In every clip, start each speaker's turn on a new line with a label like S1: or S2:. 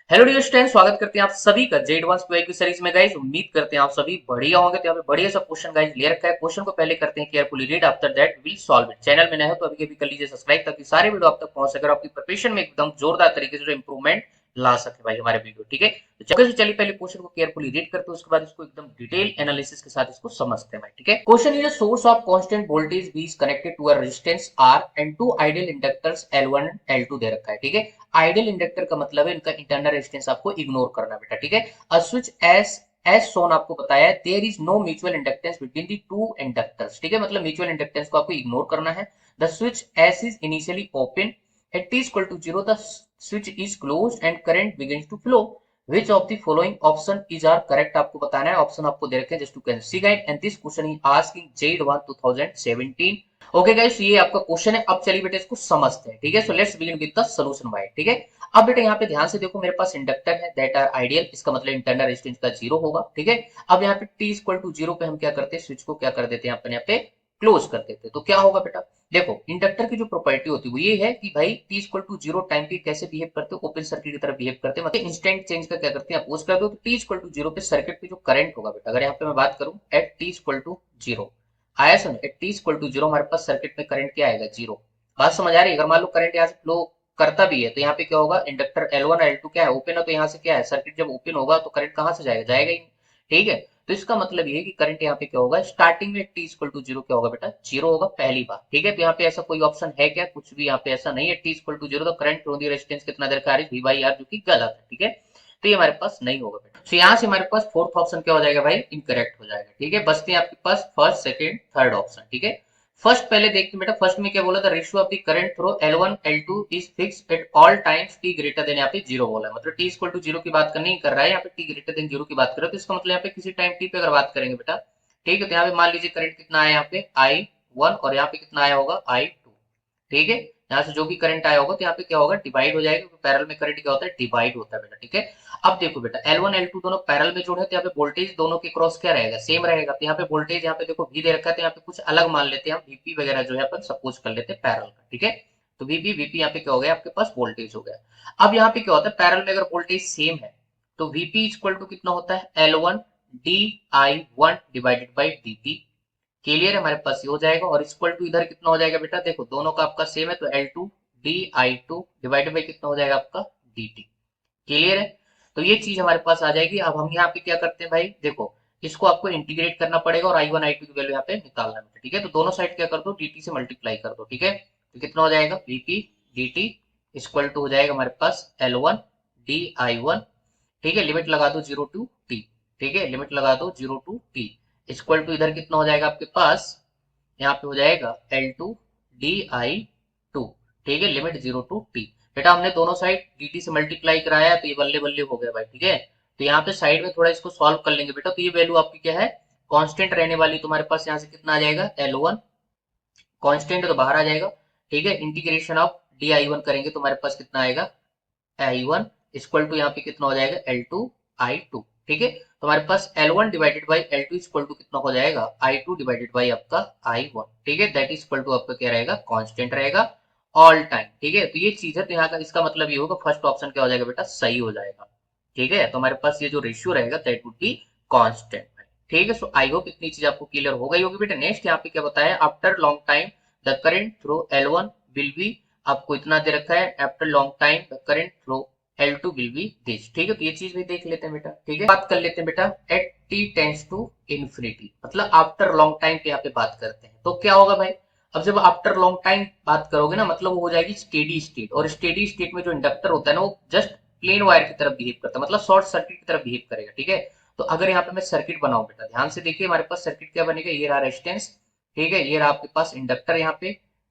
S1: Hello dear student, स्वागत करते हैं आप सभी का जे एडवांस क्यू सीरीज में। गाइस उम्मीद करते हैं आप सभी बढ़िया होंगे। तो यहाँ पे बढ़िया सा क्वेश्चन गाइस ले रखा है। क्वेश्चन को पहले करते हैं carefully read, after that will solve it. Channel में नए हो तो अभी अभी कर लीजिए सब्सक्राइब, ताकि सारे वीडियो आप तक पहुंच सके और आपकी प्रिपरेशन में एकदम जोरदार तरीके से जो इंप्रूवमेंट ला सके भाई हमारे वीडियो। ठीक है, तो चलिए पहले क्वेश्चन को केयरफुली रीड करते हैं, उसके बाद इसको एकदम डिटेल एनालिसिस के साथ इसको समझते हैं भाई। ठीक है, question is source of constant voltage V is connected to a resistance R and two ideal inductors L1 and L2 दे रखा है। ठीक है, आइडियल इंडक्टर का मतलब है इनका इंटरनल रेजिस्टेंस आपको इग्नोर करना बेटा। ठीक है, अ स्विच एस सोन आपको बताया है, there is no mutual inductance between the two inductors. ठीक है, मतलब म्यूचुअल इंडक्टेंस को आपको इग्नोर करना है। The switch S is initially open at t equal to 0, the switch is closed and current begins to flow. Which of the following option is are correct आपको बताना है। ऑप्शन आपको दे रखे हैं, just to can see guide, and this question is asking JED1 2017। Okay guys, ये आपका question है। अब चलिए बेटा इसको समझते हैं। ठीक है, so let's begin with the solution wide. ठीक है, अब बेटा यहाँ पे ध्यान से देखो, मेरे पास इंडक्टर है दैट आर आइडियल, इसका मतलब इंटरनल रेजिस्टेंस का जीरो होगा। ठीक है, अब यहाँ पे t इक्वल टू जीरो पे हम क्या करते हैं, स्विच को क्या कर देते हैं अपने यहाँ पे क्लोज कर देते हैं। तो क्या होगा बेटा, देखो इंडक्टर की जो प्रॉपर्टी होती है वो ये है कि भाई t equal to zero time पे कैसे बिहेव करते हो, ओपन सर्किट की तरह बिहेव करते हैं, मतलब इंस्टेंट चेंज का क्या करते हैं अपोज कर दो। तो t इक्वल टू जीरो पे सर्किट पे जो करंट होगा बेटा, अगर यहाँ पे मैं बात करूं at t equal to zero, आया समझ, at t equal to zero हमारे पास सर्किट में करंट क्या आएगा, जीरो। बात समझ आ रही है। अगर मान लो करंट यहाँ से फ्लो करता भी है तो यहाँ पे क्या होगा, इंडक्टर L1 और L2 क्या है, ओपन है, तो यहाँ से क्या है, सर्किट जब ओपन होगा तो करंट कहाँ से जाएगा, जाएगा ही नहीं। ठीक है, तो इसका मतलब ये है कि करंट यहाँ पे क्या होगा, स्टार्टिंग में t इक्वल टू जीरो क्या होगा बेटा, जीरो होगा पहली बार। ठीक है, तो यहाँ पे ऐसा कोई ऑप्शन है क्या, कुछ भी यहाँ पे ऐसा नहीं है। t इक्वल टू जीरो तो करंट थ्रू दी रेजिस्टेंस कितना देर का आ रही है, V/R, जो कि गलत है। ठीक है, तो ये हमारे पास नहीं होगा बेटा। तो यहाँ से हमारे पास फोर्थ ऑप्शन क्या हो जाएगा भाई, इनकरेक्ट हो जाएगा। ठीक है, बचते हैं आपके पास फर्स्ट, सेकंड, थर्ड ऑप्शन। ठीक है, फर्स्ट पहले देखते हैं बेटा, फर्स्ट में क्या बोला था, ratio of the current through L1 L2 is fixed at all times t greater than, यहाँ पे जीरो बोला है, मतलब t इक्वल टू जीरो की बात नहीं कर रहा है, यहाँ पे t ग्रेटर देन जीरो की बात कर रहे हो। तो इसका मतलब यहाँ पे किसी टाइम t पे अगर बात करेंगे बेटा, ठीक है, तो यहाँ पे मान लीजिए करंट कितना आया, यहाँ पे I1 और यहाँ पे कितना आया होगा, I2। ठीक है, यहाँ से जो भी करंट आया होगा तो यहाँ पे क्या होगा, डिवाइड हो जाएगा, क्योंकि पैरेलल में करंट क्या होता है, डिवाइड होता है बेटा। ठीक है, अब देखो बेटा L1 L2 दोनों पैरेलल में जोड़े तो यहाँ पे वोल्टेज दोनों के क्रॉस क्या रहेगा, सेम रहेगा। तो यहाँ पे वोल्टेज यहाँ पे देखो V दे रखा है, तो यहाँ पे कुछ अलग मान लेते हैं हम, VP वगैरह जो है अपन सपोज कर लेते हैं पैरेलल का। ठीक है, तो VP यहाँ पे क्या हो गया, आपके पास वोल्टेज हो गया। अब यहाँ पे क्या होता है, पैरेलल में अगर वोल्टेज सेम है तो VP इक्वल टू कितना होता है, L1 DI1 divided by dt। Clear है, हमारे पास ये हो जाएगा। और इक्वल टू इधर कितना हो जाएगा बेटा, देखो दोनों का आपका सेम है, तो L2 DI2 डिवाइडेड बाई कितना हो जाएगा आपका, dt। क्लियर है, तो ये चीज हमारे पास आ जाएगी। अब हम यहाँ पे क्या करते हैं भाई, देखो इसको आपको इंटीग्रेट करना पड़ेगा और I1 I2 की वैल्यू यहाँ पे निकालना है। ठीक है, तो दोनों साइड क्या कर दो, dt से मल्टीप्लाई कर दो। ठीक है, तो कितना हो जाएगा, Vp dt इक्वल टू हो जाएगा हमारे पास L1 DI1। ठीक है, लिमिट लगा दो जीरो टू टी। ठीक है, लिमिट लगा दो zero to t, equal to इधर कितना हो जाएगा आपके पास, यहाँ पे हो जाएगा L2 DI2। ठीक है, लिमिट जीरो टू टी। बेटा हमने दोनों साइड dt से मल्टीप्लाई कराया है, तो ये बल्ले बल्ले हो गया भाई। ठीक है, तो यहाँ पे साइड में थोड़ा इसको सॉल्व कर लेंगे बेटा, तो ये वैल्यू आपकी क्या है, कांस्टेंट रहने वाली। तुम्हारे पास यहाँ से कितना आ जाएगा, L1 कांस्टेंट है तो बाहर आ जाएगा। ठीक है, इंटीग्रेशन ऑफ DI1 करेंगे तो हमारे पास कितना आएगा, I1 इक्वल टू यहाँ पे कितना हो जाएगा, L2 I2। ठीक है, तो हमारे पास L1 divided by L2 equal to कितना हो जाएगा, I2 डिवाइडेड बाई आपका I1। ठीक है, दैट इक्वल टू आपका क्या रहेगा, कांस्टेंट रहेगा ऑल टाइम। ठीक है, तो ये चीज है, तो यहाँ का इसका मतलब ये होगा फर्स्ट ऑप्शन क्या हो जाएगा बेटा, सही हो जाएगा। ठीक है, तो हमारे पास ये जो रेशियो रहेगा दैट वुड बी कांस्टेंट। ठीक है, सो आई होप इतनी चीज आपको क्लियर हो गई होगी बेटा। नेक्स्ट यहाँ पे क्या बताया, after long time the current through L1 will be, आपको इतना दे रखा है, after long time the current through L2 will be this. ठीक है, तो ये चीज भी देख लेते हैं बेटा। ठीक है, बात कर लेते हैं बेटा, at t tends to infinity, मतलब आफ्टर लॉन्ग टाइम पे यहाँ पे बात करते हैं तो क्या होगा भाई। अब जब आफ्टर लॉन्ग टाइम बात करोगे ना, मतलब वो हो जाएगी स्टेडी स्टेट, और स्टेडी स्टेट में जो इंडक्टर होता है ना, वो जस्ट प्लेन वायर की तरफ बिहेव करता है, मतलब शॉर्ट सर्किट की तरफ बिहेव करेगा। ठीक है, तो अगर यहाँ पे मैं सर्किट बनाऊं बेटा, ध्यान से देखिए, हमारे पास सर्किट क्या बनेगा, ये रहा रेजिस्टेंस। ठीक है, ये रहा आपके पास इंडक्टर यहाँ पे,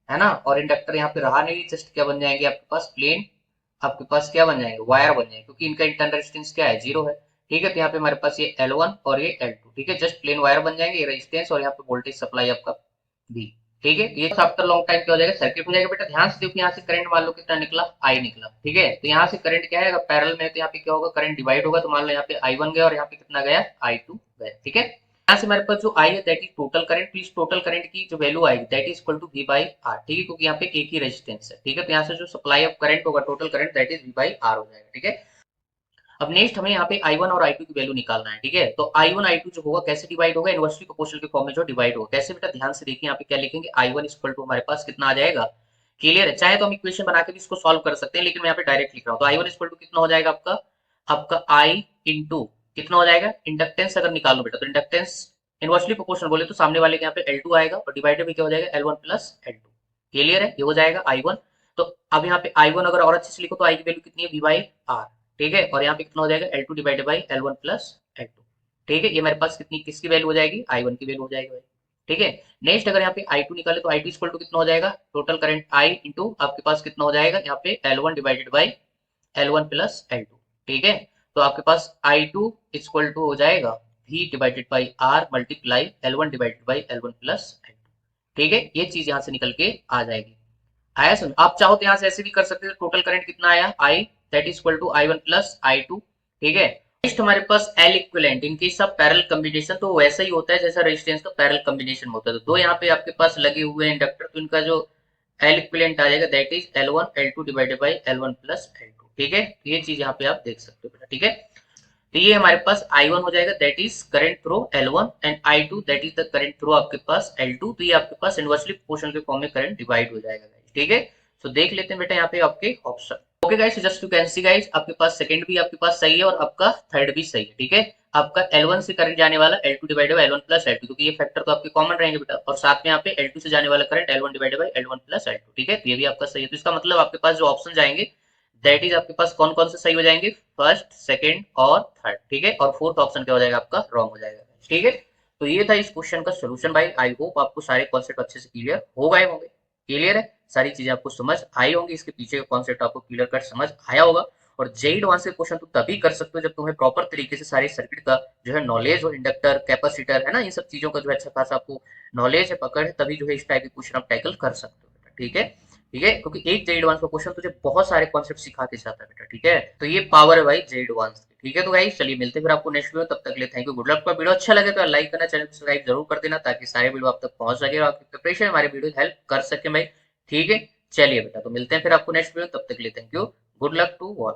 S1: है ना, और इंडक्टर यहाँ पे रहा नहीं, जस्ट क्या बन जाएंगे आपके पास, प्लेन आपके पास क्या बन जाएंगे, वायर बन जाएंगे, क्योंकि इनका इंटरनल रेजिस्टेंस क्या है, जीरो है। ठीक है, तो यहाँ पे हमारे पास ये L1 और ये L2, ठीक है, जस्ट प्लेन वायर बन जाएंगे, ये रेजिस्टेंस और यहाँ पे वोल्टेज सप्लाई आपका V। ठीक है, ये आफ्टर लॉन्ग टाइम क्या हो जाएगा, सर्किट हो जाएगा बेटा। ध्यान से देखो, यहाँ से करंट मान लो कितना निकला, I निकला। ठीक है, तो यहाँ से करंट क्या है, अगर पैरेलल में है तो यहाँ पे क्या होगा, करंट डिवाइड होगा, तो मान लो यहाँ पे I1 गया और यहाँ पे कितना गया, I2 गया। ठीक है, यहाँ से हमारे पास जो I है दैट इज टोटल करंट, तो इस टोटल करंट की जो वैल्यू आएगी that is equal to V by R. ठीक है, क्योंकि यहाँ पे एक ही रेजिस्टेंस है। ठीक है, तो यहाँ से जो सप्लाई ऑफ करंट होगा, total current that is V by R हो जाएगा। ठीक है, अब नेक्स्ट हमें यहाँ पे I1 और I2 की वैल्यू निकालना है, ठीक है। तो I1 I2 जो होगा कैसे डिवाइड होगा, इनवर्सली प्रोपोर्शनल के फॉर्म में जो डिवाइड होगा कैसे बेटा, ध्यान से देखिए यहाँ पे क्या लिखेंगे, I1 इक्वल टू हमारे पास कितना आ जाएगा, क्लियर है। चाहे तो हम इक्वेशन बना के भी इसको सॉल्व कर सकते हैं, लेकिन मैं यहाँ पे डायरेक्ट लिख रहा हूँ। तो I1 इक्वल टू कितना हो जाएगा आपका, आपका I इंटू कितना हो जाएगा, इंडक्टेंस अगर निकालो बेटा तो इंडक्टेंस इनवर्सली प्रोपोर्शनल बोले तो सामने वाले के यहाँ पे L2 आएगा और डिवाइडेड भी क्या हो जाएगा L1 प्लस L2, क्लियर है, ये हो जाएगा I1। तो अब यहाँ पे I1 अगर और अच्छे से लिखो तो I की वैल्यू कितनी है, V बाई आर, ठीक है। और यहाँ पे कितना हो जाएगा L2 divided by L1 plus L2, ठीक है। ये मेरे पास कितनी किसकी वैल्यू हो जाएगी, I1 की वैल्यू हो जाएगी भाई, ठीक है। नेक्स्ट अगर यहाँ पे I2 निकाले तो I2 इक्वल टू कितना हो जाएगा, टोटल करंट I इंटू आपके पास कितना हो जाएगा यहाँ पे L1 divided by L1 plus L2, ठीक है। तो आपके पास I2 इक्वल टू हो जाएगा V divided by R multiply L1 divided by L1 plus L2, ठीक है। ये चीज यहाँ से निकल के आ जाएगी, आया सुन। आप चाहो तो यहाँ से ऐसे भी कर सकते हो, टोटल करंट कितना आया I that is equal to I1 plus I2, ठीक है। नेक्स्ट हमारे पास L equivalent in case of parallel combination, तो वैसा ही होता है जैसा रेजिस्टेंस का पैरेलल कॉम्बिनेशन होता है। तो दो यहाँ पे आपके पास लगे हुए हैं इंडक्टर, तो इनका जो L इक्विवेलेंट आ जाएगा that is L1 L2 divided by L1 plus L2, ठीक है। तो ये चीज यहाँ पे आप देख सकते हो बेटा, ठीक है। तो ये हमारे पास I1 हो जाएगा that is current through L1 and I2 that is the current through आपके पास L2। तो ये आपके पास इनवर्सली प्रोपोर्शनल के फॉर्म में करंट डिवाइड हो जाएगा, ठीक है। तो देख लेते हैं बेटा यहाँ पे आपके option, okay guys. Just you can see guys, आपके पास सेकंड भी आपके पास सही है और आपका थर्ड भी सही है, ठीक है। आपका L1 से करंट जाने वाला L2 divided by L1 plus L2, क्योंकि ये फैक्टर तो आपके कॉमन रहेंगे बेटा, और साथ में यहाँ पे L2 से जाने वाला current L1 divided by L1 plus L2, ठीक है। तो ये भी आपका सही है। तो इसका मतलब आपके पास जो ऑप्शन जाएंगे दैट इज आपके पास कौन कौन से सही हो जाएंगे, फर्स्ट सेकंड और थर्ड, ठीक है। और फोर्थ ऑप्शन क्या हो जाएगा आपका, रॉन्ग हो जाएगा, ठीक है। तो ये था इस क्वेश्चन का सोल्यूशन भाई। आई होप आपको सारे कॉन्सेप्ट अच्छे से क्लियर हो गए होंगे, क्लियर है, सारी चीजें आपको समझ आई होंगी, इसके पीछे का कॉन्सेप्ट आपको क्लियर कट समझ आया होगा। और जेई एडवांस के क्वेश्चन तुम तभी कर सकते हो जब तुम्हें प्रॉपर तरीके से सारे सर्किट का जो है नॉलेज हो, इंडक्टर कैपेसिटर है ना, इन सब चीजों का जो है अच्छा खासा आपको नॉलेज है, पकड़ है, तभी जो है इस टाइप के क्वेश्चन आप टैकल कर सकते हो, ठीक है, ठीक है। क्योंकि एक जेई एडवांस का क्वेश्चन तुझे बहुत सारे कॉन्सेप्ट सिखा के जाता है बेटा, ठीक है। तो ये पावर है भाई जेई एडवांस की, ठीक है। तो गाइस चलिए मिलते हैं फिर आपको नेक्स्ट वीडियो, तब तक के लिए थैंक यू, गुड लक। आपका वीडियो अच्छा लगे तो लाइक करना, चैनल को सब्सक्राइब जरूर कर देना, ताकि सारे वीडियो आप तक पहुंच सके और आपकी प्रिपरेशन हमारे वीडियो हेल्प कर सके भाई, ठीक है। चलिए बेटा, तो मिलते हैं फिर आपको नेक्स्ट वीडियो, तब तक के लिए thank you, good luck to all.